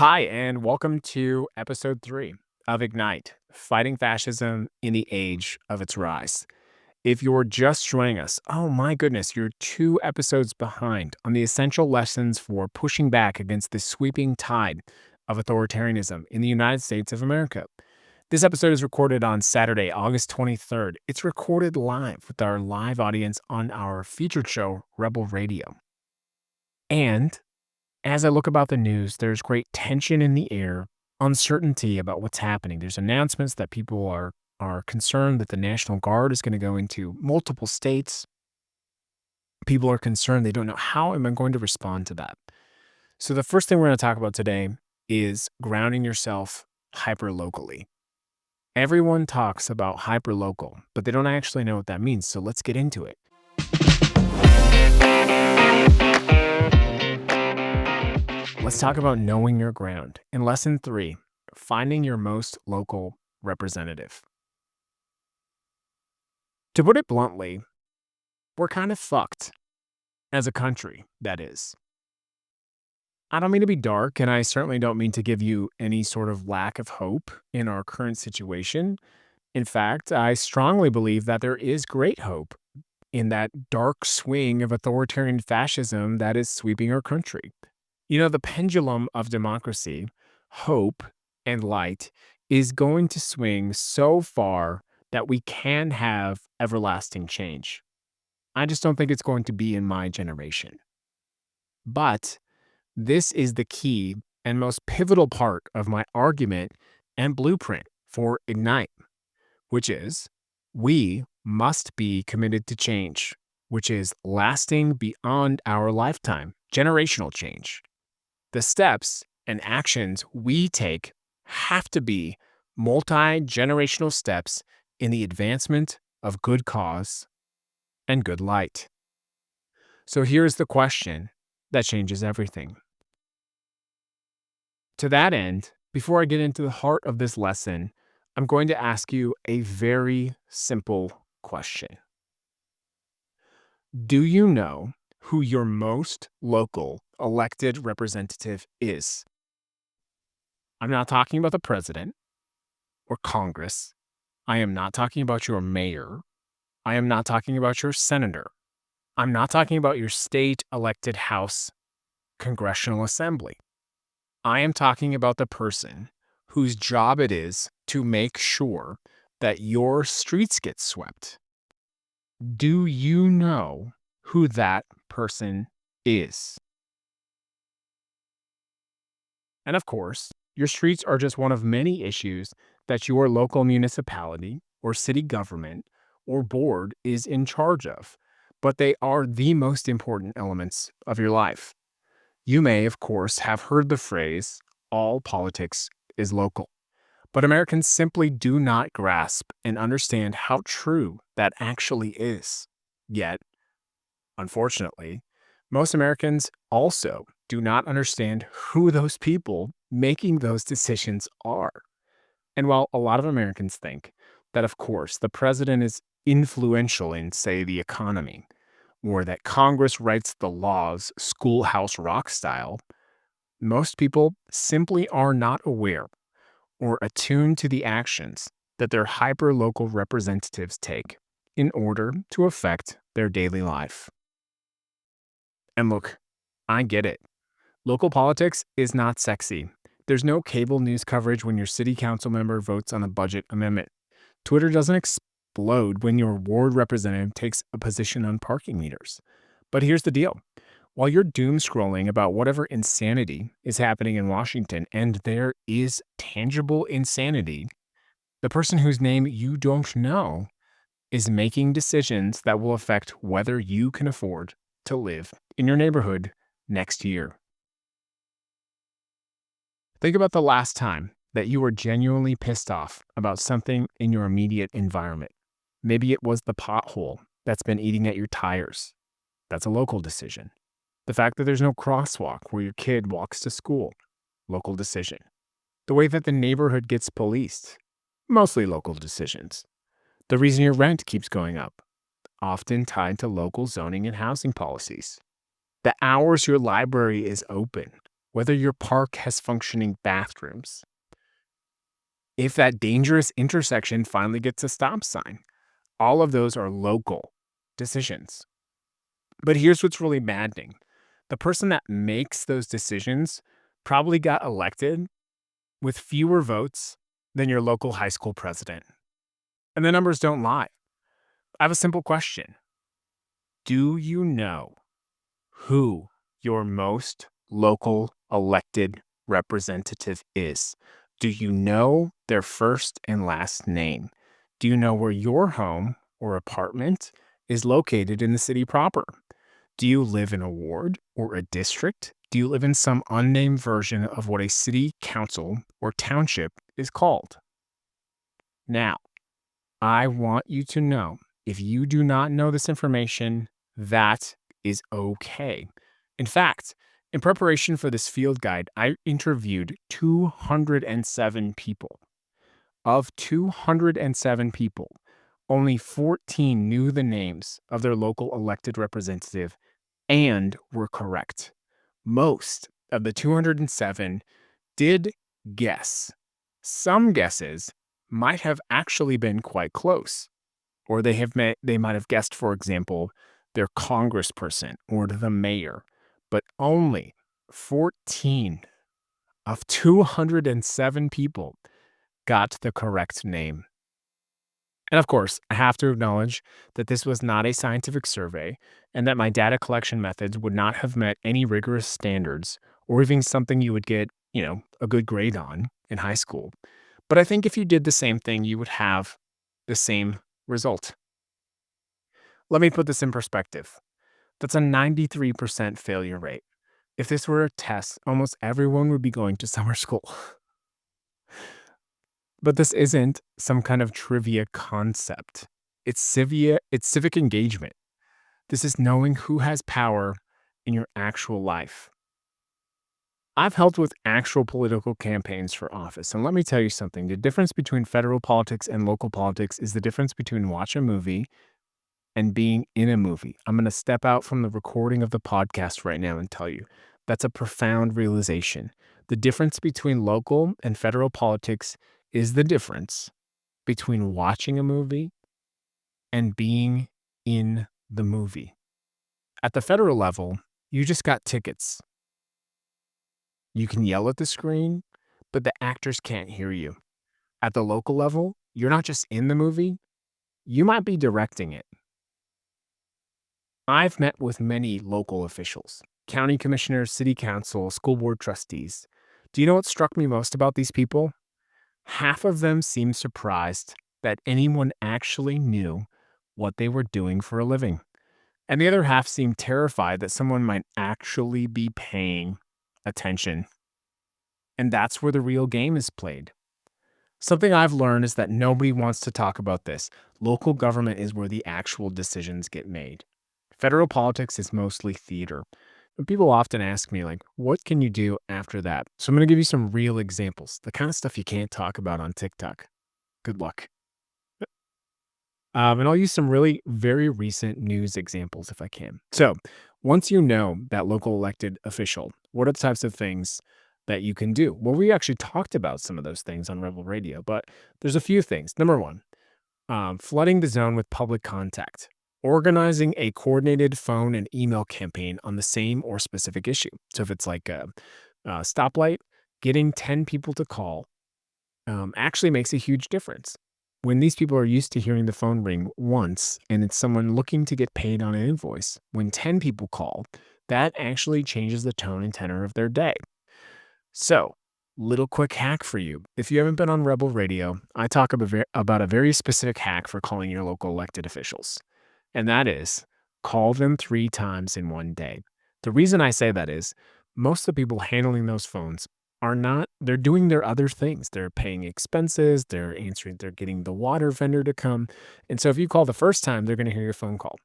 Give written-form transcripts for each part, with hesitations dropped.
Hi, and welcome to episode 3 of Ignite Fighting Fascism in the Age of Its Rise. If you're just joining us, oh my goodness, you're 2 episodes behind on the essential lessons for pushing back against the sweeping tide of authoritarianism in the United States of America. This episode is recorded on Saturday, August 23rd. It's recorded live with our live audience on our featured show, Rebel Radio. And as I look about the news, there's great tension in the air, uncertainty about what's happening. There's announcements that people are concerned that the National Guard is going to go into multiple states. People are concerned. They don't know how am I going to respond to that. So the first thing we're going to talk about today is grounding yourself hyper-locally. Everyone talks about hyper-local, but they don't actually know what that means. So let's get into it. Let's talk about knowing your ground. In lesson 3, finding your most local representative. To put it bluntly, we're kind of fucked as a country, that is. I don't mean to be dark, and I certainly don't mean to give you any sort of lack of hope in our current situation. In fact, I strongly believe that there is great hope in that dark swing of authoritarian fascism that is sweeping our country. You know, the pendulum of democracy, hope, and light is going to swing so far that we can have everlasting change. I just don't think it's going to be in my generation. But this is the key and most pivotal part of my argument and blueprint for Ignite, which is we must be committed to change, which is lasting beyond our lifetime, generational change. The steps and actions we take have to be multi-generational steps in the advancement of good cause and good light. So here's the question that changes everything. To that end, before I get into the heart of this lesson, I'm going to ask you a very simple question. Do you know who your most local elected representative is? I'm not talking about the president or Congress. I am not talking about your mayor. I am not talking about your senator. I'm not talking about your state elected House Congressional Assembly. I am talking about the person whose job it is to make sure that your streets get swept. Do you know who that person is? And of course, your streets are just one of many issues that your local municipality or city government or board is in charge of, but they are the most important elements of your life. You may, of course, have heard the phrase, all politics is local, but Americans simply do not grasp and understand how true that actually is. Yet, unfortunately, most Americans also do not understand who those people making those decisions are. And while a lot of Americans think that, of course, the president is influential in, say, the economy, or that Congress writes the laws schoolhouse rock style, most people simply are not aware or attuned to the actions that their hyper-local representatives take in order to affect their daily life. And look, I get it. Local politics is not sexy. There's no cable news coverage when your city council member votes on a budget amendment. Twitter doesn't explode when your ward representative takes a position on parking meters. But here's the deal. While you're doom scrolling about whatever insanity is happening in Washington, and there is tangible insanity, the person whose name you don't know is making decisions that will affect whether you can afford to live in your neighborhood next year. Think about the last time that you were genuinely pissed off about something in your immediate environment. Maybe it was the pothole that's been eating at your tires. That's a local decision. The fact that there's no crosswalk where your kid walks to school. Local decision. The way that the neighborhood gets policed. Mostly local decisions. The reason your rent keeps going up. Often tied to local zoning and housing policies. The hours your library is open. whether your park has functioning bathrooms, if that dangerous intersection finally gets a stop sign. All of those are local decisions. But here's what's really maddening. The person that makes those decisions probably got elected with fewer votes than your local high school president. And the numbers don't lie. I have a simple question. Do you know who your most local elected representative is? Do you know their first and last name? Do you know where your home or apartment is located in the city proper? Do you live in a ward or a district? Do you live in some unnamed version of what a city council or township is called? Now, I want you to know if you do not know this information, that is okay. In fact, in preparation for this field guide, I interviewed 207 people. Of 207 people, only 14 knew the names of their local elected representative and were correct. Most of the 207 did guess. Some guesses might have actually been quite close, or they might have guessed, for example, their congressperson or the mayor, but only 14 of 207 people got the correct name. And of course, I have to acknowledge that this was not a scientific survey and that my data collection methods would not have met any rigorous standards or even something you would get, a good grade on in high school. But I think if you did the same thing, you would have the same result. Let me put this in perspective. That's a 93% failure rate. If this were a test, almost everyone would be going to summer school. But this isn't some kind of trivia concept. It's civic engagement. This is knowing who has power in your actual life. I've helped with actual political campaigns for office, and let me tell you something. The difference between federal politics and local politics is the difference between watching a movie and being in a movie. I'm going to step out from the recording of the podcast right now and tell you that's a profound realization. The difference between local and federal politics is the difference between watching a movie and being in the movie. At the federal level, you just got tickets. You can yell at the screen, but the actors can't hear you. At the local level, you're not just in the movie, you might be directing it. I've met with many local officials, county commissioners, city council, school board trustees. Do you know what struck me most about these people? Half of them seemed surprised that anyone actually knew what they were doing for a living. And the other half seemed terrified that someone might actually be paying attention. And that's where the real game is played. Something I've learned is that nobody wants to talk about this. Local government is where the actual decisions get made. Federal politics is mostly theater. But people often ask me, what can you do after that? So I'm going to give you some real examples, the kind of stuff you can't talk about on TikTok. Good luck. And I'll use some really very recent news examples if I can. So once you know that local elected official, what are the types of things that you can do? Well, we actually talked about some of those things on Rebel Radio, but there's a few things. Number one, flooding the zone with public contact. Organizing a coordinated phone and email campaign on the same or specific issue. So if it's like a stoplight, getting 10 people to call actually makes a huge difference. When these people are used to hearing the phone ring once and it's someone looking to get paid on an invoice, when 10 people call, that actually changes the tone and tenor of their day. So, little quick hack for you. If you haven't been on Rebel Radio, I talk about a very specific hack for calling your local elected officials. And that is call them 3 times in one day. The reason I say that is most of the people handling those phones they're doing their other things. They're paying expenses, they're getting the water vendor to come. And so if you call the first time, they're going to hear your phone call.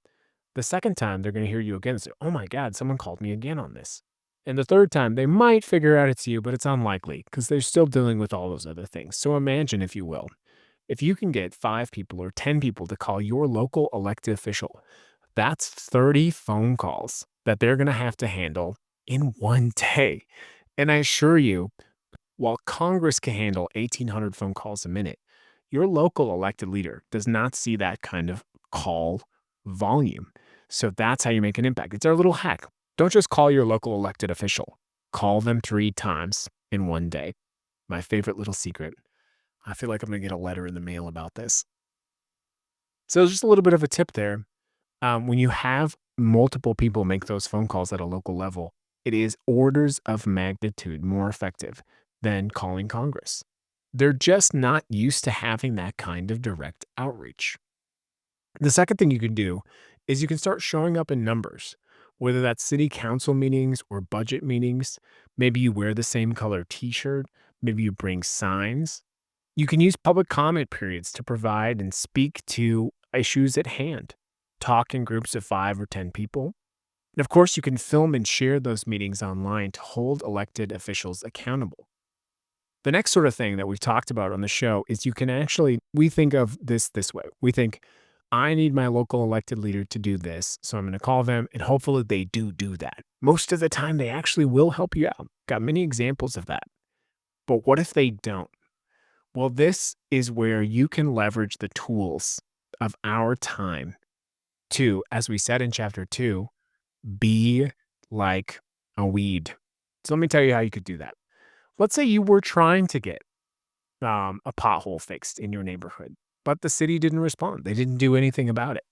The second time, they're going to hear you again and say, oh my God, someone called me again on this. And the third time, they might figure out it's you, but it's unlikely because they're still dealing with all those other things. So imagine, if you will, if you can get 5 people or 10 people to call your local elected official, that's 30 phone calls that they're going to have to handle in one day. And I assure you, while Congress can handle 1,800 phone calls a minute, your local elected leader does not see that kind of call volume. So that's how you make an impact. It's our little hack. Don't just call your local elected official, call them 3 times in one day. My favorite little secret. I feel like I'm going to get a letter in the mail about this. So, just a little bit of a tip there. When you have multiple people make those phone calls at a local level, it is orders of magnitude more effective than calling Congress. They're just not used to having that kind of direct outreach. The second thing you can do is you can start showing up in numbers, whether that's city council meetings or budget meetings. Maybe you wear the same color t shirt, maybe you bring signs. You can use public comment periods to provide and speak to issues at hand. Talk in groups of 5 or 10 people. And of course, you can film and share those meetings online to hold elected officials accountable. The next sort of thing that we've talked about on the show is we think of this way. We think, I need my local elected leader to do this, so I'm going to call them, and hopefully they do that. Most of the time, they actually will help you out. Got many examples of that. But what if they don't? Well, this is where you can leverage the tools of our time to, as we said in chapter 2, be like a weed. So let me tell you how you could do that. Let's say you were trying to get a pothole fixed in your neighborhood, but the city didn't respond. They didn't do anything about it.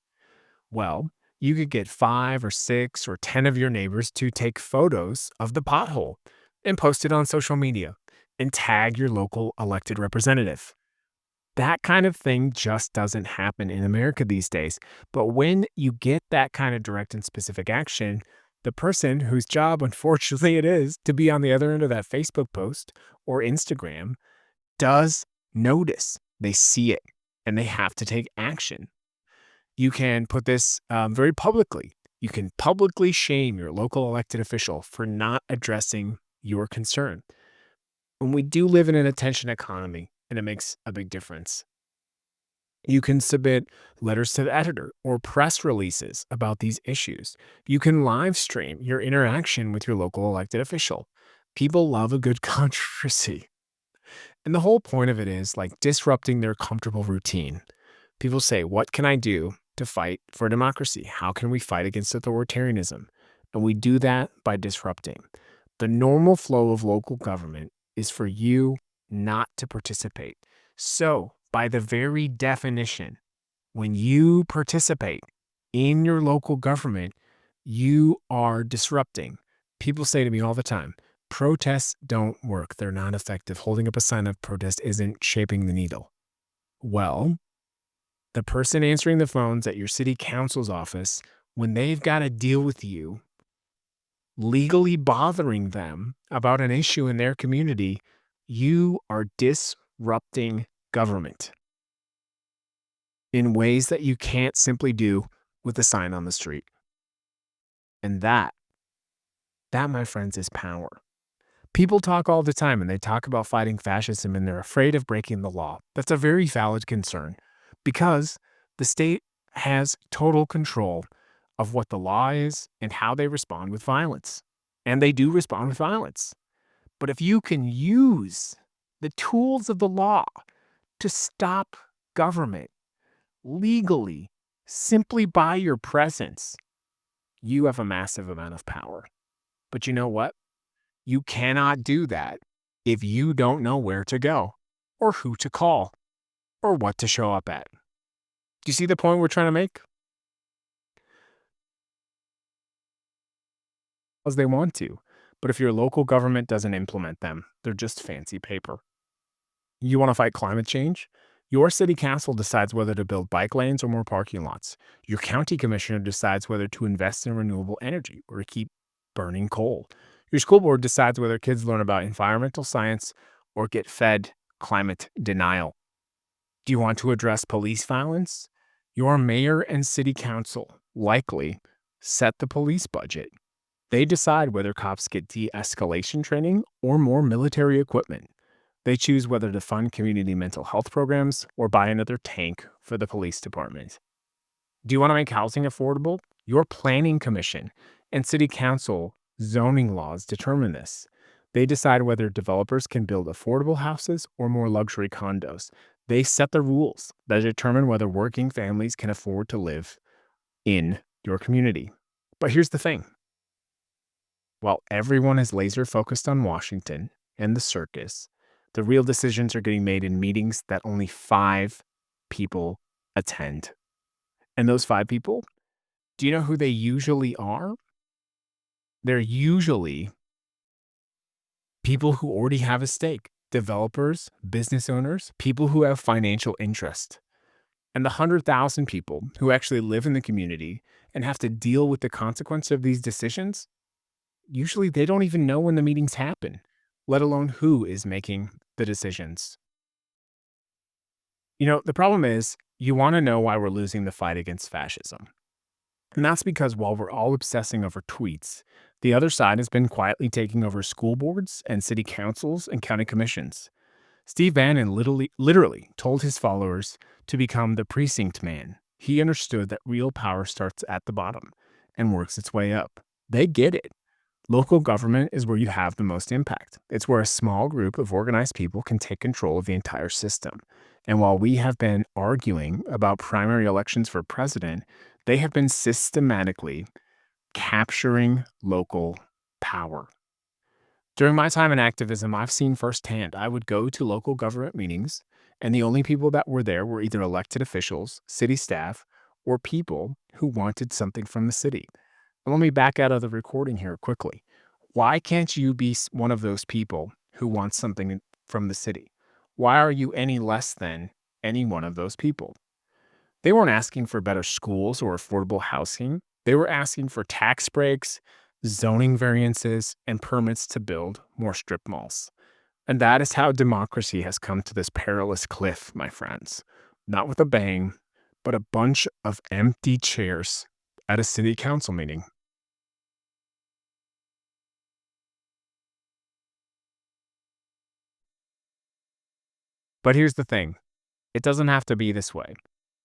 Well, you could get 5 or 6 or 10 of your neighbors to take photos of the pothole and post it on social media and tag your local elected representative. That kind of thing just doesn't happen in America these days. But when you get that kind of direct and specific action, the person whose job, unfortunately, it is to be on the other end of that Facebook post or Instagram does notice. They see it and they have to take action. You can put this very publicly. You can publicly shame your local elected official for not addressing your concern. And we do live in an attention economy, and it makes a big difference. You can submit letters to the editor or press releases about these issues. You can live stream your interaction with your local elected official. People love a good controversy. And the whole point of it is like disrupting their comfortable routine. People say, what can I do to fight for democracy? How can we fight against authoritarianism? And we do that by disrupting. The normal flow of local government is for you not to participate. So, by the very definition, when you participate in your local government, you are disrupting. People say to me all the time, protests don't work. They're not effective. Holding up a sign of protest isn't shaping the needle. Well, the person answering the phones at your city council's office, when they've got to deal with you, legally bothering them about an issue in their community, you are disrupting government in ways that you can't simply do with a sign on the street. And that, my friends, is power. People talk all the time and they talk about fighting fascism and they're afraid of breaking the law. That's a very valid concern because the state has total control of what the law is and how they respond with violence. And they do respond with violence. But if you can use the tools of the law to stop government legally, simply by your presence, you have a massive amount of power. But you know what? You cannot do that if you don't know where to go or who to call or what to show up at. Do you see the point we're trying to make? As they want to. But if your local government doesn't implement them, they're just fancy paper. You want to fight climate change? Your city council decides whether to build bike lanes or more parking lots. Your county commissioner decides whether to invest in renewable energy or to keep burning coal. Your school board decides whether kids learn about environmental science or get fed climate denial. Do you want to address police violence? Your mayor and city council likely set the police budget. They decide whether cops get de-escalation training or more military equipment. They choose whether to fund community mental health programs or buy another tank for the police department. Do you want to make housing affordable? Your planning commission and city council zoning laws determine this. They decide whether developers can build affordable houses or more luxury condos. They set the rules that determine whether working families can afford to live in your community. But here's the thing: while everyone is laser focused on Washington and the circus, the real decisions are getting made in meetings that only 5 people attend. And those 5 people, do you know who they usually are? They're usually people who already have a stake: developers, business owners, people who have financial interest. And the 100,000 people who actually live in the community and have to deal with the consequence of these decisions, usually they don't even know when the meetings happen, let alone who is making the decisions. The problem is, you want to know why we're losing the fight against fascism. And that's because while we're all obsessing over tweets, the other side has been quietly taking over school boards and city councils and county commissions. Steve Bannon literally told his followers to become the precinct man. He understood that real power starts at the bottom and works its way up. They get it. Local government is where you have the most impact. It's where a small group of organized people can take control of the entire system. And while we have been arguing about primary elections for president, they have been systematically capturing local power. During my time in activism, I've seen firsthand. I would go to local government meetings, and the only people that were there were either elected officials, city staff, or people who wanted something from the city. But let me back out of the recording here quickly. Why can't you be one of those people who wants something from the city? Why are you any less than any one of those people? They weren't asking for better schools or affordable housing. They were asking for tax breaks, zoning variances, and permits to build more strip malls. And that is how democracy has come to this perilous cliff, my friends. Not with a bang, but a bunch of empty chairs at a city council meeting. But here's the thing: it doesn't have to be this way.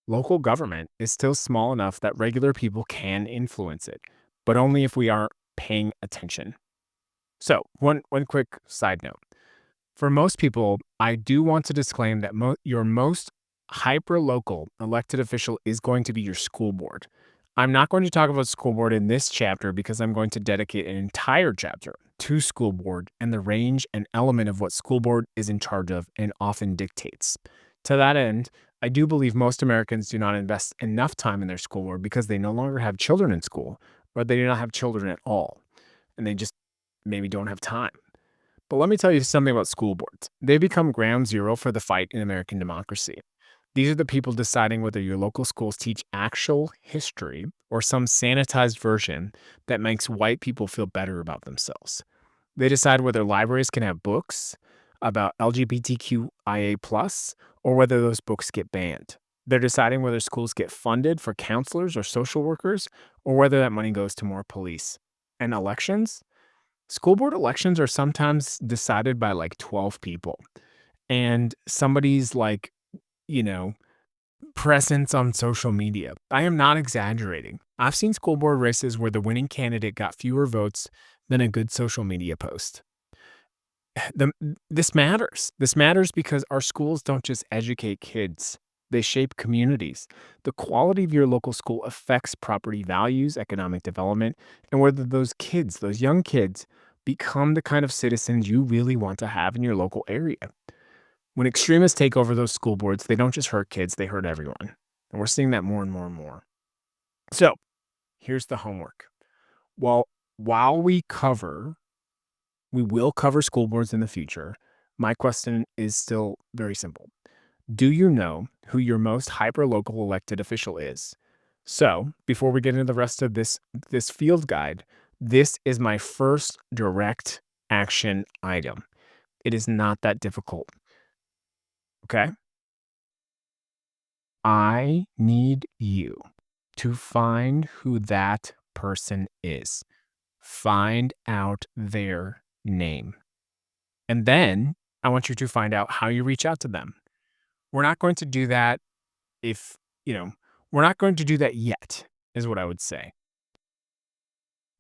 Local government is still small enough that regular people can influence it, but only if we aren't paying attention. So, one quick side note. For most people, I do want to disclaim that your most hyper-local elected official is going to be your school board. I'm not going to talk about school board in this chapter because I'm going to dedicate an entire chapter to school board and the range and element of what school board is in charge of and often dictates. To that end, I do believe most Americans do not invest enough time in their school board because they no longer have children in school, or they do not have children at all, and they just maybe don't have time. But let me tell you something about school boards. They've become ground zero for the fight in American democracy. These are the people deciding whether your local schools teach actual history or some sanitized version that makes white people feel better about themselves. They decide whether libraries can have books about LGBTQIA, or whether those books get banned. They're deciding whether schools get funded for counselors or social workers, or whether that money goes to more police. And elections? School board elections are sometimes decided by like 12 people. And somebody's you know, presence on social media. I am not exaggerating. I've seen school board races where the winning candidate got fewer votes than a good social media post. The, this matters. This matters because our schools don't just educate kids, they shape communities. The quality of your local school affects property values, economic development, and whether those kids, those young kids, become the kind of citizens you really want to have in your local area. When extremists take over those school boards, they don't just hurt kids, they hurt everyone. And we're seeing that more and more and more. So here's the homework. Well, while we will cover school boards in the future, my question is still very simple. Do you know who your most hyper-local elected official is? So before we get into the rest of this field guide, this is my first direct action item. It is not that difficult. Okay? I need you to find who that person is. Find out their name. And then I want you to find out how you reach out to them. We're not going to do that if, you know, we're not going to do that yet, is what I would say.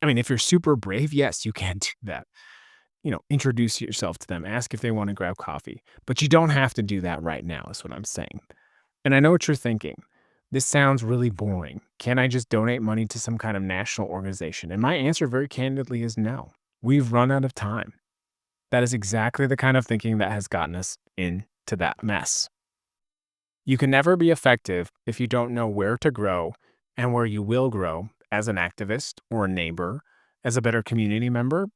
I mean, if you're super brave, yes, you can do that. introduce yourself to them, ask if they want to grab coffee. But you don't have to do that right now, is what I'm saying. And I know what you're thinking. This sounds really boring. Can I just donate money to some kind of national organization? And my answer very candidly is no. We've run out of time. That is exactly the kind of thinking that has gotten us into that mess. You can never be effective if you don't know where to grow and where you will grow as an activist or a neighbor, as a better community member.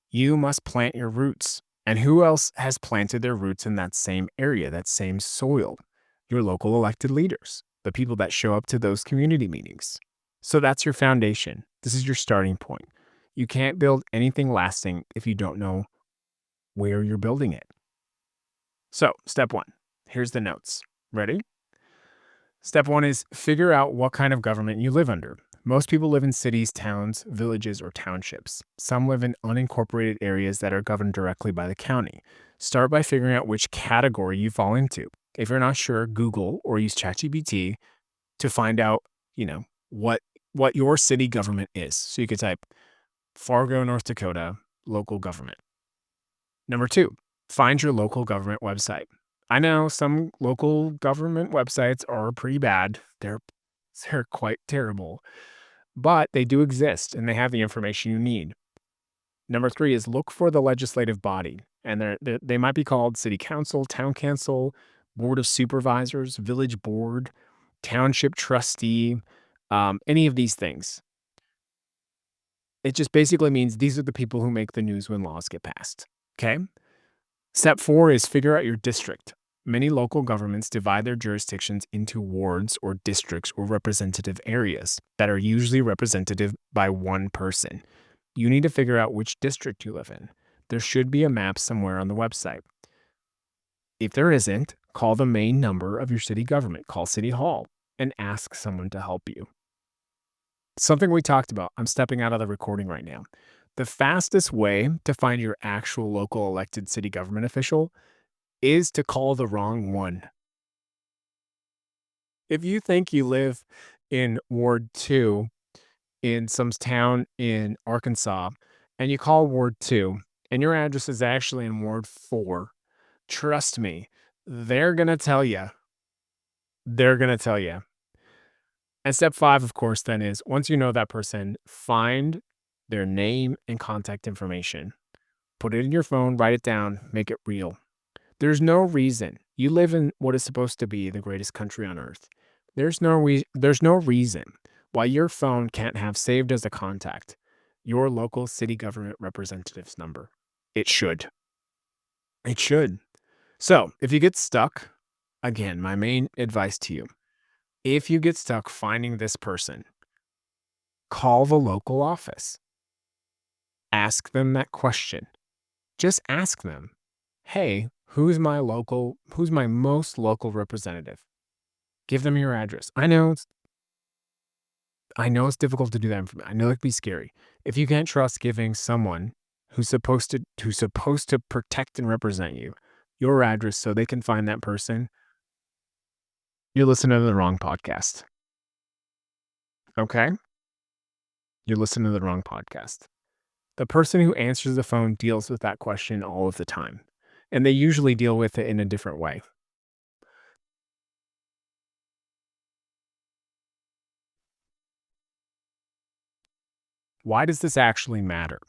You must plant your roots. And who else has planted their roots in that same area, that same soil? Your local elected leaders, the people that show up to those community meetings. So that's your foundation. This is your starting point. You can't build anything lasting if you don't know where you're building it. So, step one, here's the notes. Ready? Step one is figure out what kind of government you live under. Most people live in cities, towns, villages, or townships. Some live in unincorporated areas that are governed directly by the county. Start by figuring out which category you fall into. If you're not sure, Google or use ChatGPT to find out, what your city government is. So you could type Fargo, North Dakota, local government. Number two, find your local government website. I know some local government websites are pretty bad. They're quite terrible, but they do exist and they have the information you need. Number three is look for the legislative body, and they might be called city council, town council, board of supervisors, village board, township trustee, any of these things. It just basically means these are the people who make the news when laws get passed. Okay? Step four is figure out your district. Many local governments divide their jurisdictions into wards or districts or representative areas that are usually representative by one person. You need to figure out which district you live in. There should be a map somewhere on the website. If there isn't, call the main number of your city government, call City Hall, and ask someone to help you. Something we talked about, I'm stepping out of the recording right now. The fastest way to find your actual local elected city government official is to call the wrong one. If you think you live in Ward 2 in some town in Arkansas and you call Ward 2 and your address is actually in Ward 4, trust me, they're going to tell you. They're going to tell you. And step five, of course, then is once you know that person, find their name and contact information. Put it in your phone, write it down, make it real. There's no reason. You live in what is supposed to be the greatest country on earth. There's no reason why your phone can't have saved as a contact your local city government representative's number. It should. It should. So if you get stuck, again, my main advice to you, if you get stuck finding this person, call the local office. Ask them that question. Just ask them, hey, who's my most local representative? Give them your address. I know it's difficult to do that. I know it can be scary. If you can't trust giving someone who's supposed to protect and represent you your address so they can find that person, you're listening to the wrong podcast. Okay? You're listening to the wrong podcast. The person who answers the phone deals with that question all of the time, and they usually deal with it in a different way. Why does this actually matter?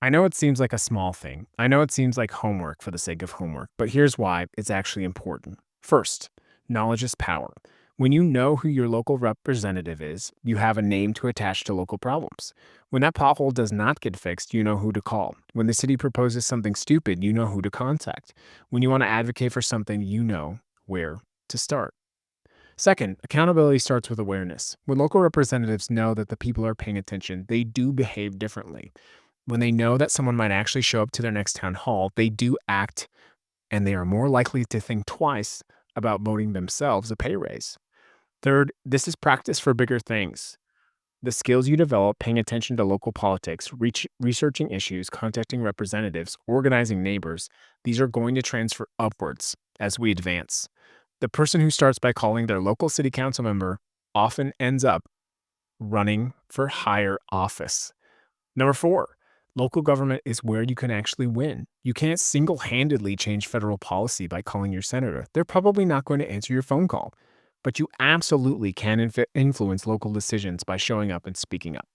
I know it seems like a small thing. I know it seems like homework for the sake of homework, but here's why it's actually important. First, knowledge is power. When you know who your local representative is, you have a name to attach to local problems. When that pothole does not get fixed, you know who to call. When the city proposes something stupid, you know who to contact. When you want to advocate for something, you know where to start. Second, accountability starts with awareness. When local representatives know that the people are paying attention, they do behave differently. When they know that someone might actually show up to their next town hall, they do act, and they are more likely to think twice about voting themselves a pay raise. Third, this is practice for bigger things. The skills you develop paying attention to local politics, researching issues, contacting representatives, organizing neighbors, these are going to transfer upwards as we advance. The person who starts by calling their local city council member often ends up running for higher office. Number four, Local government is where you can actually win. You can't single handedly change federal policy by calling your senator. They're probably not going to answer your phone call. But you absolutely can influence local decisions by showing up and speaking up.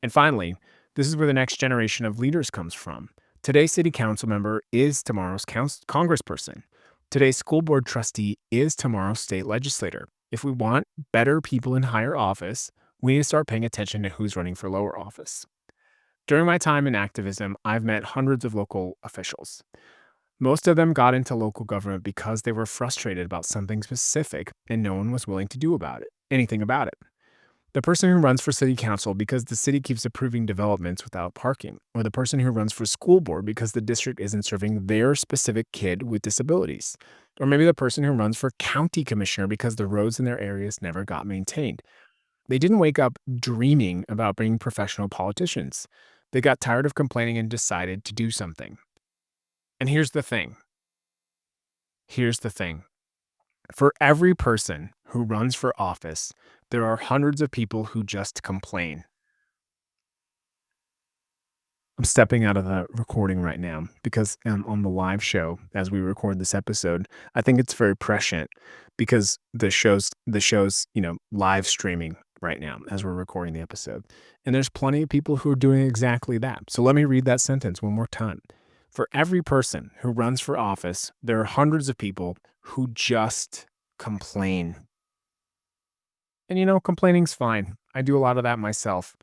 And finally, this is where the next generation of leaders comes from. Today's city council member is tomorrow's congressperson. Today's school board trustee is tomorrow's state legislator. If we want better people in higher office, we need to start paying attention to who's running for lower office. During my time in activism, I've met hundreds of local officials. Most of them got into local government because they were frustrated about something specific and no one was willing to do anything about it. The person who runs for city council because the city keeps approving developments without parking, or the person who runs for school board because the district isn't serving their specific kid with disabilities, or maybe the person who runs for county commissioner because the roads in their areas never got maintained. They didn't wake up dreaming about being professional politicians. They got tired of complaining and decided to do something. And here's the thing. For every person who runs for office, there are hundreds of people who just complain. I'm stepping out of the recording right now because on the live show, as we record this episode, I think it's very prescient because the show's live streaming right now as we're recording the episode. And there's plenty of people who are doing exactly that. So let me read that sentence one more time. For every person who runs for office, there are hundreds of people who just complain. And complaining's fine. I do a lot of that myself.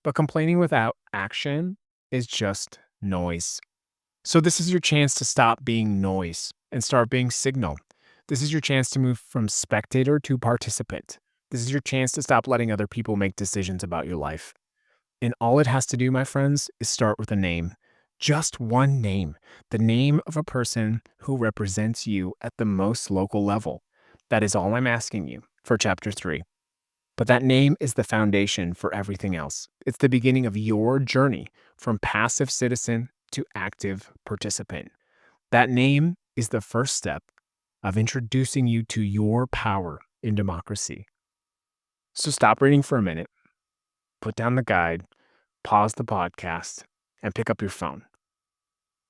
But complaining without action is just noise. So this is your chance to stop being noise and start being signal. This is your chance to move from spectator to participant. This is your chance to stop letting other people make decisions about your life. And all it has to do, my friends, is start with a name. Just one name. The name of a person who represents you at the most local level. That is all I'm asking you for Chapter 3. But that name is the foundation for everything else. It's the beginning of your journey from passive citizen to active participant. That name is the first step of introducing you to your power in democracy. So stop reading for a minute, put down the guide, pause the podcast, and pick up your phone.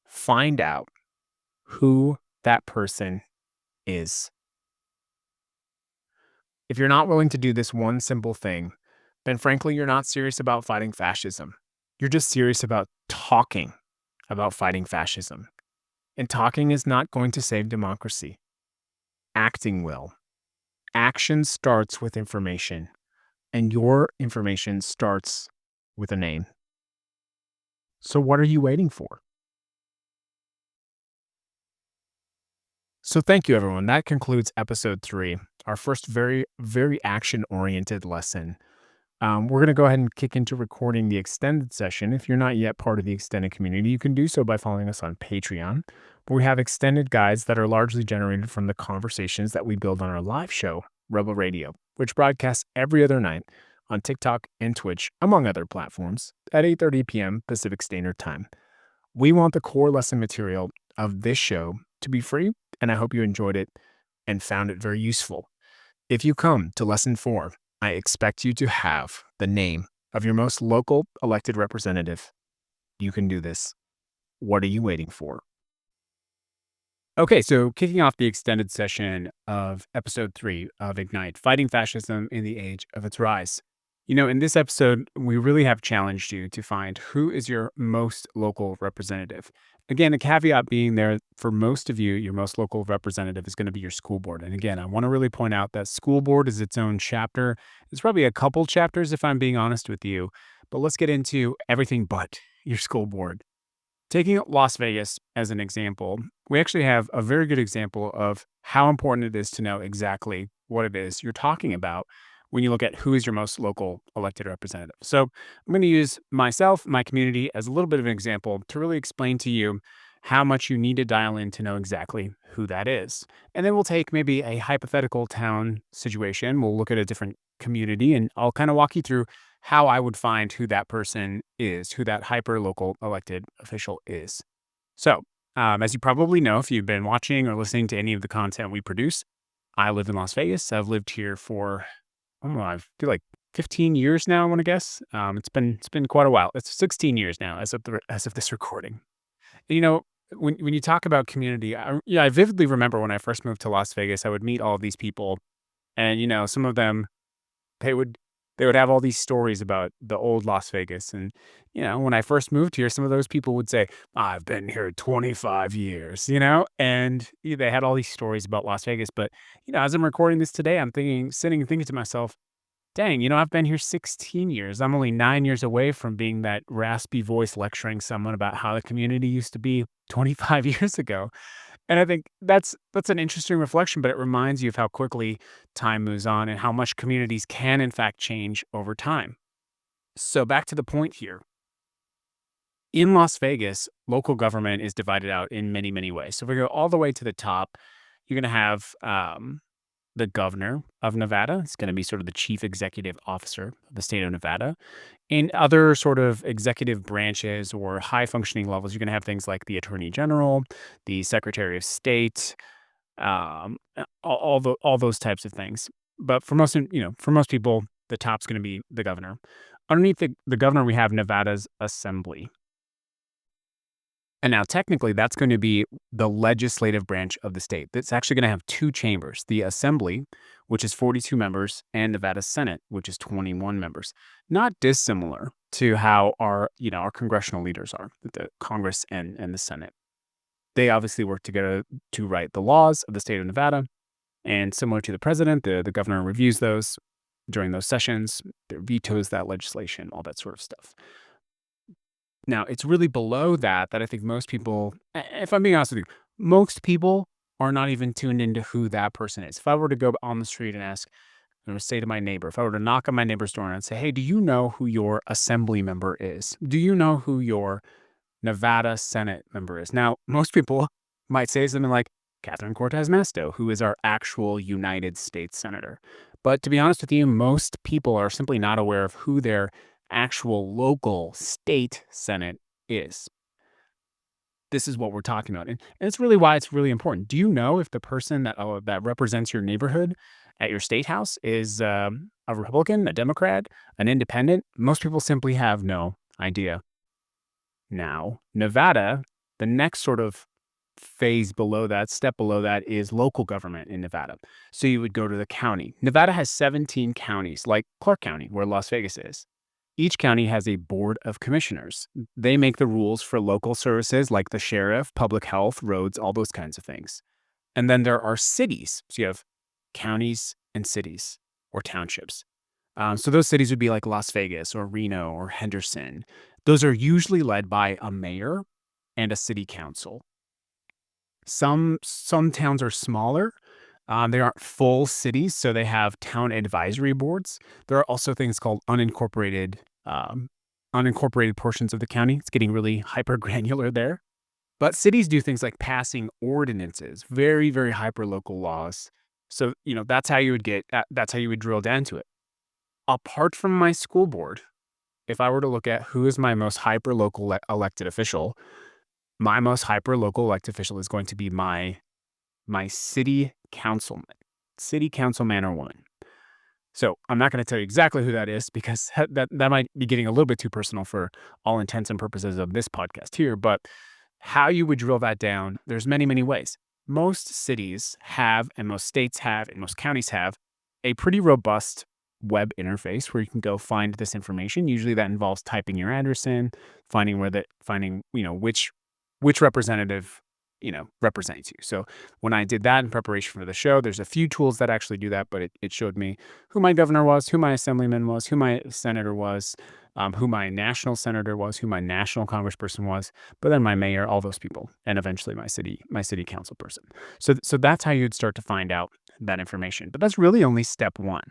Find out who that person is. If you're not willing to do this one simple thing, then frankly, you're not serious about fighting fascism. You're just serious about talking about fighting fascism. And talking is not going to save democracy. Acting will. Action starts with information, and your information starts with a name. So what are you waiting for? So thank you, everyone. That concludes episode 3, our first very, very action-oriented lesson. We're going to go ahead and kick into recording the extended session. If you're not yet part of the extended community, you can do so by following us on Patreon, where we have extended guides that are largely generated from the conversations that we build on our live show, Rebel Radio, which broadcasts every other night on TikTok and Twitch, among other platforms, at 8:30 p.m. Pacific Standard Time. We want the core lesson material of this show to be free, and I hope you enjoyed it and found it very useful. If you come to Lesson 4, I expect you to have the name of your most local elected representative. You can do this. What are you waiting for? Okay, so kicking off the extended session of episode 3 of Ignite, Fighting Fascism in the Age of Its Rise. In this episode, we really have challenged you to find who is your most local representative. Again, a caveat being there, for most of you, your most local representative is going to be your school board. And again, I want to really point out that school board is its own chapter. It's probably a couple chapters if I'm being honest with you. But let's get into everything but your school board. Taking Las Vegas as an example, we actually have a very good example of how important it is to know exactly what it is you're talking about when you look at who is your most local elected representative. So I'm going to use myself, my community, as a little bit of an example to really explain to you how much you need to dial in to know exactly who that is. And then we'll take maybe a hypothetical town situation. We'll look at a different community, and I'll kind of walk you through how I would find who that person is, who that hyper-local elected official is. So, as you probably know, if you've been watching or listening to any of the content we produce, I live in Las Vegas. I've lived here for, I don't know, I feel like 15 years now, I want to guess. It's been quite a while. It's 16 years now as of this recording. You know, when you talk about community, I vividly remember when I first moved to Las Vegas, I would meet all of these people, and some of them they would they would have all these stories about the old Las Vegas, and when I first moved here, some of those people would say, "I've been here 25 years," and they had all these stories about Las Vegas. But as I'm recording this today, I'm sitting and thinking to myself, dang, I've been here 16 years. I'm only 9 years away from being that raspy voice lecturing someone about how the community used to be 25 years ago. And I think that's an interesting reflection, but it reminds you of how quickly time moves on and how much communities can, in fact, change over time. So, back to the point here. In Las Vegas, local government is divided out in many, many ways. So, if we go all the way to the top, you're going to have the governor of Nevada. It's going to be sort of the chief executive officer of the state of Nevada. In other sort of executive branches or high functioning levels, you're going to have things like the attorney general, the secretary of state, all those types of things. But for most people, the top's going to be the governor. Underneath the governor, we have Nevada's assembly. And now, technically, that's going to be the legislative branch of the state. That's actually going to have two chambers: the Assembly, which is 42 members, and Nevada's Senate, which is 21 members. Not dissimilar to how our congressional leaders are, the Congress and the Senate. They obviously work together to write the laws of the state of Nevada, and similar to the president, the governor reviews those during those sessions, vetoes that legislation, all that sort of stuff. Now, it's really below that I think most people, if I'm being honest with you, most people are not even tuned into who that person is. If I were to go on the street and ask, say to my neighbor, if I were to knock on my neighbor's door and say, "Hey, do you know who your assembly member is? Do you know who your Nevada Senate member is?" Now, most people might say something like Catherine Cortez Masto, who is our actual United States Senator. But to be honest with you, most people are simply not aware of who their actual local state Senate is. This is what we're talking about. And it's really why it's really important. Do you know if the person that represents your neighborhood at your state house is a Republican, a Democrat, an independent? Most people simply have no idea. Now, Nevada, the next sort of phase below that, step below that, is local government in Nevada. So you would go to the county. Nevada has 17 counties, like Clark County, where Las Vegas is. Each county has a board of commissioners. They make the rules for local services like the sheriff, public health, roads, all those kinds of things. And then there are cities. So you have counties and cities or townships. So those cities would be like Las Vegas or Reno or Henderson. Those are usually led by a mayor and a city council. Some towns are smaller. They aren't full cities, so they have town advisory boards. There are also things called unincorporated portions of the county. It's getting really hyper granular there. But cities do things like passing ordinances, very, very hyper local laws. So, that's how you would drill down to it. Apart from my school board, if I were to look at who is my most hyper local elected official, my most hyper local elected official is going to be my city councilman, city councilman or woman. So I'm not going to tell you exactly who that is because that might be getting a little bit too personal for all intents and purposes of this podcast here. But how you would drill that down, there's many, many ways. Most cities have, and most states have, and most counties have a pretty robust web interface where you can go find this information. Usually that involves typing your address in, finding which representative represents you. So when I did that in preparation for the show, there's a few tools that actually do that, but it showed me who my governor was, who my assemblyman was, who my senator was, who my national senator was, who my national congressperson was, but then my mayor, all those people, and eventually my city council person. So that's how you'd start to find out that information. But that's really only step one.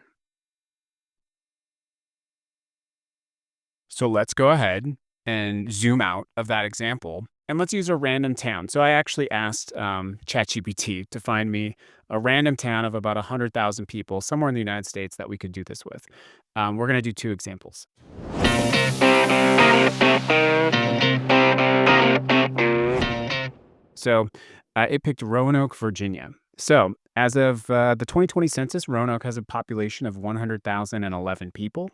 So let's go ahead and zoom out of that example. And let's use a random town. So I actually asked ChatGPT to find me a random town of about 100,000 people somewhere in the United States that we could do this with. We're going to do two examples. So it picked Roanoke, Virginia. So As of the 2020 census, Roanoke has a population of 100,011 people.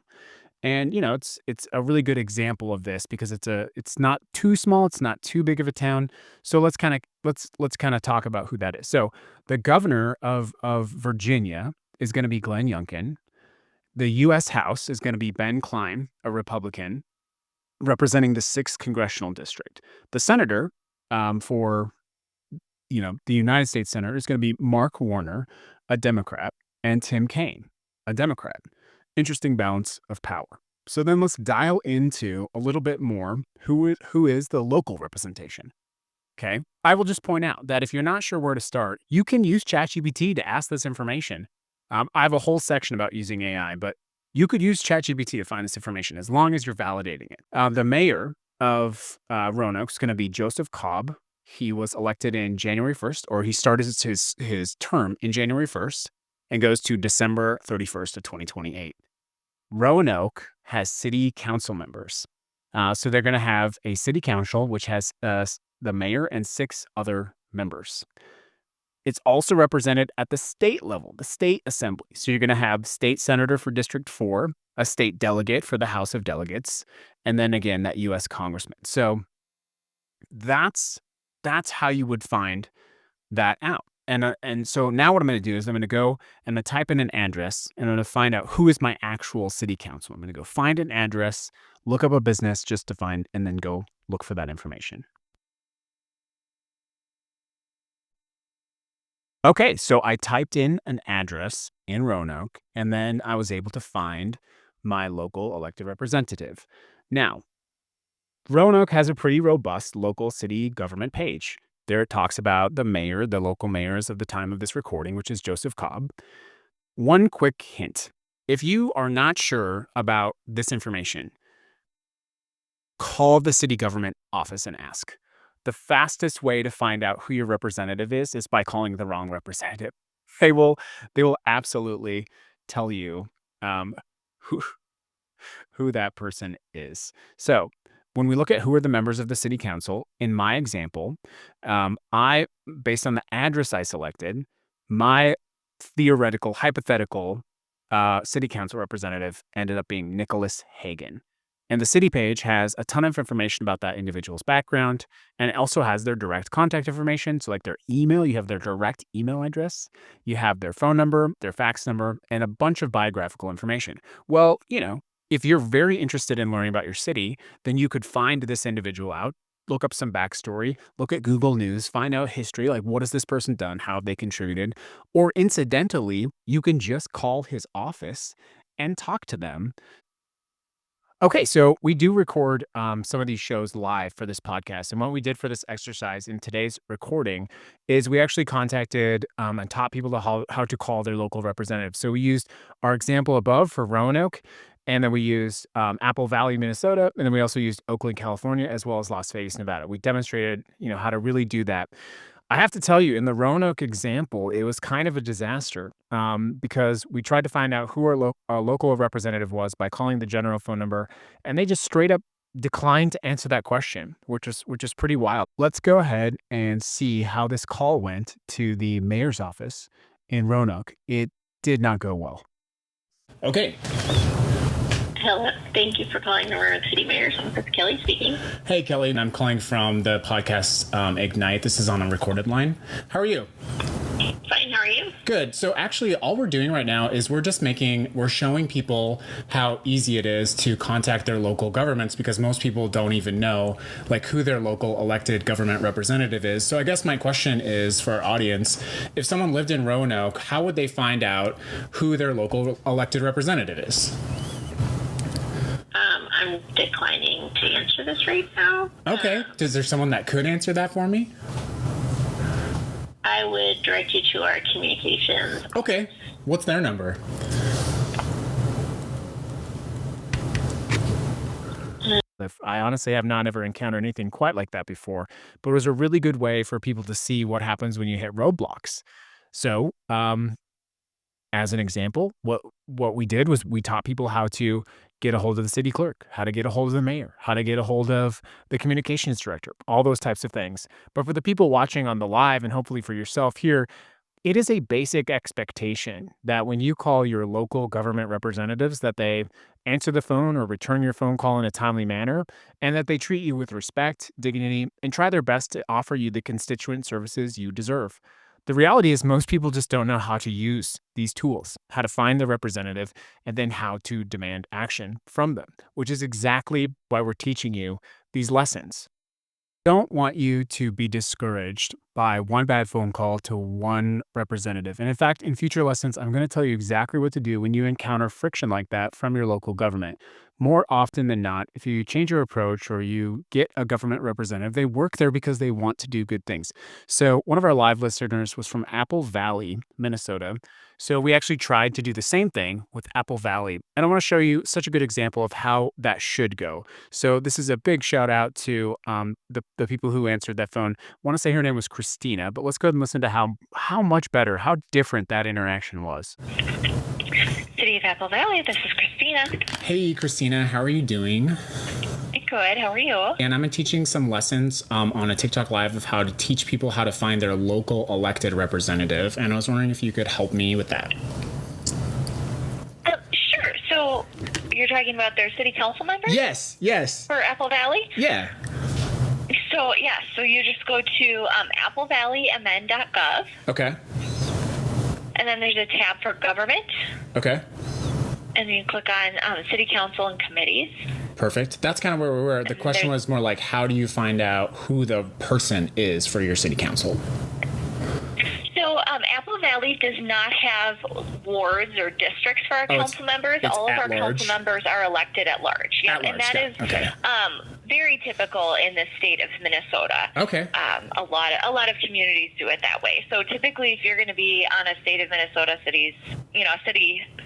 And it's a really good example of this because it's not too small, it's not too big of a town. So let's kind of talk about who that is. So the governor of Virginia is going to be Glenn Youngkin. The U.S. House is going to be Ben Cline, a Republican, representing the 6th congressional district. The senator for the United States Senate is going to be Mark Warner, a Democrat, and Tim Kaine, a Democrat. Interesting balance of power. So then let's dial into a little bit more who is the local representation. Okay. I will just point out that if you're not sure where to start, you can use ChatGPT to ask this information. I have a whole section about using AI, but you could use ChatGPT to find this information as long as you're validating it. The mayor of Roanoke is going to be Joseph Cobb. He was elected in January 1st, or he started his term in January 1st and goes to December 31st of 2028. Roanoke has city council members. So they're going to have a city council, which has the mayor and 6 other members. It's also represented at the state level, the state assembly. So you're going to have state senator for District 4, a state delegate for the House of Delegates, and then again, that U.S. congressman. So that's how you would find that out. And so now what I'm going to do is I'm going to go and type in an address, and I'm going to find out who is my actual city council. I'm going to go find an address, look up a business just to find, and then go look for that information. Okay, so I typed in an address in Roanoke, and then I was able to find my local elected representative. Now, Roanoke has a pretty robust local city government page. There it talks about the mayor, the local mayors of the time of this recording, which is Joseph Cobb. One quick hint. If you are not sure about this information, call the city government office and ask. The fastest way to find out who your representative is by calling the wrong representative. They will absolutely tell you who who that person is. So when we look at who are the members of the city council, in my example, I, based on the address I selected, my hypothetical city council representative ended up being Nicholas Hagan. And the city page has a ton of information about that individual's background, and it also has their direct contact information. So like their email, you have their direct email address, you have their phone number, their fax number, and a bunch of biographical information. Well, if you're very interested in learning about your city, then you could find this individual out, look up some backstory, look at Google News, find out history, like what has this person done, how have they contributed, or incidentally, you can just call his office and talk to them. Okay, so we do record some of these shows live for this podcast. And what we did for this exercise in today's recording is we actually contacted and taught people how to call their local representatives. So we used our example above for Roanoke, and then we used Apple Valley, Minnesota, and then we also used Oakland, California, as well as Las Vegas, Nevada. We demonstrated, how to really do that. I have to tell you, in the Roanoke example, it was kind of a disaster because we tried to find out who our local representative was by calling the general phone number, and they just straight up declined to answer that question, which is pretty wild. Let's go ahead and see how this call went to the mayor's office in Roanoke. It did not go well. Okay. Hello. Thank you for calling the Roanoke City Mayor's Office. Kelly speaking. Hey, Kelly. I'm calling from the podcast Ignite. This is on a recorded line. How are you? Fine. How are you? Good. So actually, all we're doing right now is we're showing people how easy it is to contact their local governments, because most people don't even know who their local elected government representative is. So I guess my question is for our audience, if someone lived in Roanoke, how would they find out who their local elected representative is? I'm declining to answer this right now. Okay. Is there someone that could answer that for me? I would direct you to our communications. Okay. What's their number? I honestly have not ever encountered anything quite like that before, but it was a really good way for people to see what happens when you hit roadblocks. So, as an example, what we did was we taught people how to get a hold of the city clerk, how to get a hold of the mayor, how to get a hold of the communications director, all those types of things. But for the people watching on the live, and hopefully for yourself here, It is a basic expectation that when you call your local government representatives that they answer the phone or return your phone call in a timely manner, and that they treat you with respect, dignity, and try their best to offer you the constituent services you deserve. The reality is most people just don't know how to use these tools, how to find the representative, and then how to demand action from them, which is exactly why we're teaching you these lessons. Don't want you to be discouraged by one bad phone call to one representative. And in fact, in future lessons, I'm going to tell you exactly what to do when you encounter friction like that from your local government. More often than not, if you change your approach or you get a government representative, they work there because they want to do good things. So, one of our live listeners was from Apple Valley, Minnesota. So, we actually tried to do the same thing with Apple Valley. And I want to show you such a good example of how that should go. So this is a big shout out to the people who answered that phone. I want to say her name was Christina, but let's go ahead and listen to how much better, how different that interaction was. City of Apple Valley, this is Christina. Hey, Christina, how are you doing? Good, how are you? And I'm teaching some lessons on a TikTok Live of how to teach people how to find their local elected representative. And I was wondering if you could help me with that. Sure. So you're talking about their city council members? Yes. For Apple Valley? Yeah. So you just go to applevalleyamend.gov. Okay. And then there's a tab for government. Okay. And then you click on city council and committees. Perfect. That's kind of where we were. The question was more like, how do you find out who the person is for your city council? So Apple Valley does not have wards or districts for our council members. All of our council members are elected at large. Yeah, and that is very typical in the state of Minnesota. Okay. A lot of communities do it that way. So typically, if you're going to be on a state of Minnesota city's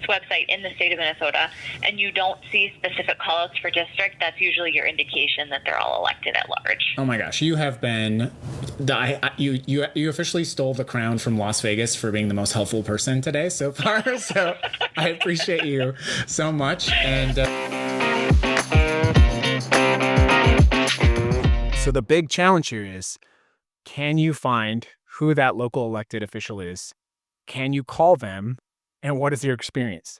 website in the state of Minnesota, and you don't see specific calls for district, that's usually your indication that they're all elected at large. Oh my gosh, you have been, you officially stole the crown from Las Vegas for being the most helpful person today so far. So I appreciate you so much. And so the big challenge here is, can you find who that local elected official is? Can you call them? And what is your experience?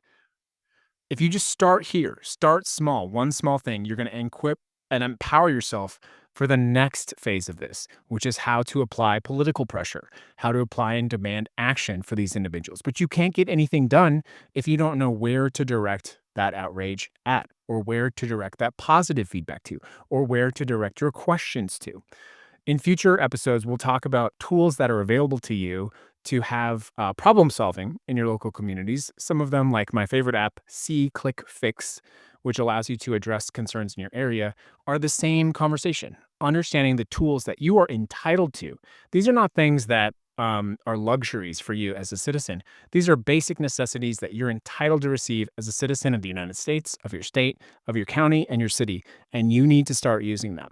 If you just start here, start small, one small thing, you're going to equip and empower yourself for the next phase of this, which is how to apply political pressure, how to apply and demand action for these individuals. But you can't get anything done if you don't know where to direct that outrage at, or where to direct that positive feedback to, or where to direct your questions to. In future episodes, we'll talk about tools that are available to you to have problem solving in your local communities. Some of them, like my favorite app, See, Click, Fix, which allows you to address concerns in your area, are the same conversation. Understanding the tools that you are entitled to. These are not things that are luxuries for you as a citizen. These are basic necessities that you're entitled to receive as a citizen of the United States, of your state, of your county, and your city, and you need to start using them.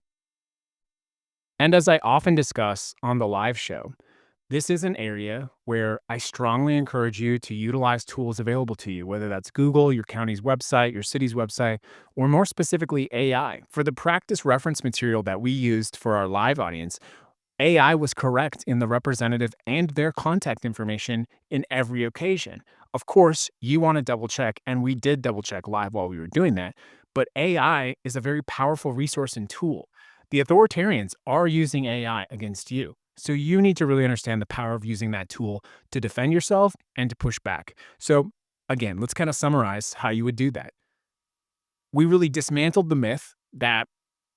And as I often discuss on the live show, this is an area where I strongly encourage you to utilize tools available to you, whether that's Google, your county's website, your city's website, or more specifically, AI. For the practice reference material that we used for our live audience, AI was correct in the representative and their contact information in every occasion. Of course, you want to double check, and we did double check live while we were doing that, but AI is a very powerful resource and tool. The authoritarians are using AI against you. So you need to really understand the power of using that tool to defend yourself and to push back. So again, let's kind of summarize how you would do that. We really dismantled the myth that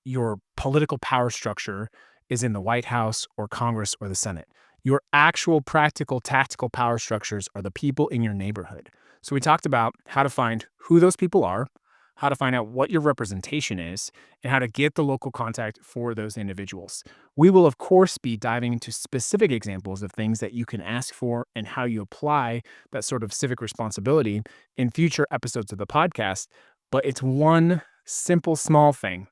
your political power structure is in the White House or Congress or the Senate. Your actual practical, tactical power structures are the people in your neighborhood. So we talked about how to find who those people are, how to find out what your representation is, and how to get the local contact for those individuals. We will, of course, be diving into specific examples of things that you can ask for and how you apply that sort of civic responsibility in future episodes of the podcast. But it's one simple, small thing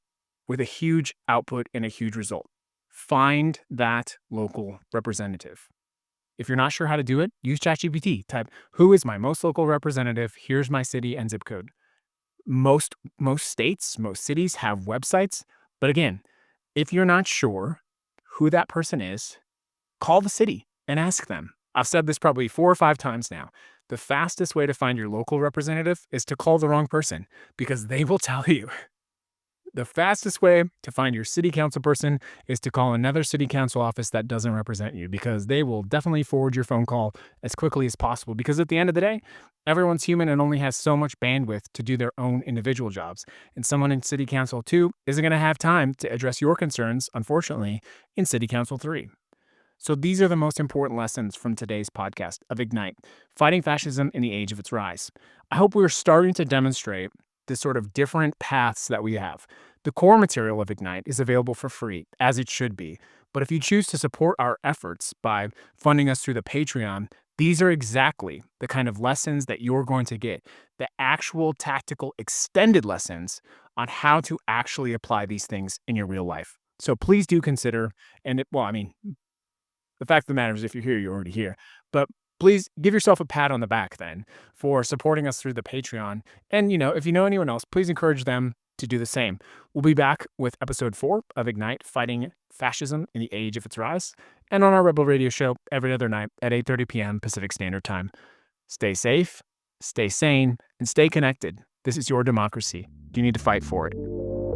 with a huge output and a huge result. Find that local representative. If you're not sure how to do it, use ChatGPT. Type, who is my most local representative? Here's my city and zip code. Most states, most cities have websites. But again, if you're not sure who that person is, call the city and ask them. I've said this probably 4 or 5 times now. The fastest way to find your local representative is to call the wrong person because they will tell you. The fastest way to find your city council person is to call another city council office that doesn't represent you because they will definitely forward your phone call as quickly as possible. Because at the end of the day, everyone's human and only has so much bandwidth to do their own individual jobs. And someone in city council 2 isn't going to have time to address your concerns, unfortunately, in city council 3. So these are the most important lessons from today's podcast of Ignite, Fighting Fascism in the Age of Its Rise. I hope we're starting to demonstrate the sort of different paths that we have. The core material of Ignite is available for free, as it should be. But if you choose to support our efforts by funding us through the Patreon, these are exactly the kind of lessons that you're going to get, the actual tactical extended lessons on how to actually apply these things in your real life. So please do consider, the fact of the matter is, if you're here, you're already here. But please give yourself a pat on the back then for supporting us through the Patreon. And, if you know anyone else, please encourage them to do the same. We'll be back with episode 4 of Ignite, Fighting Fascism in the Age of Its Rise, and on our Rebel Radio show every other night at 8:30 p.m. Pacific Standard Time. Stay safe, stay sane, and stay connected. This is your democracy. You need to fight for it.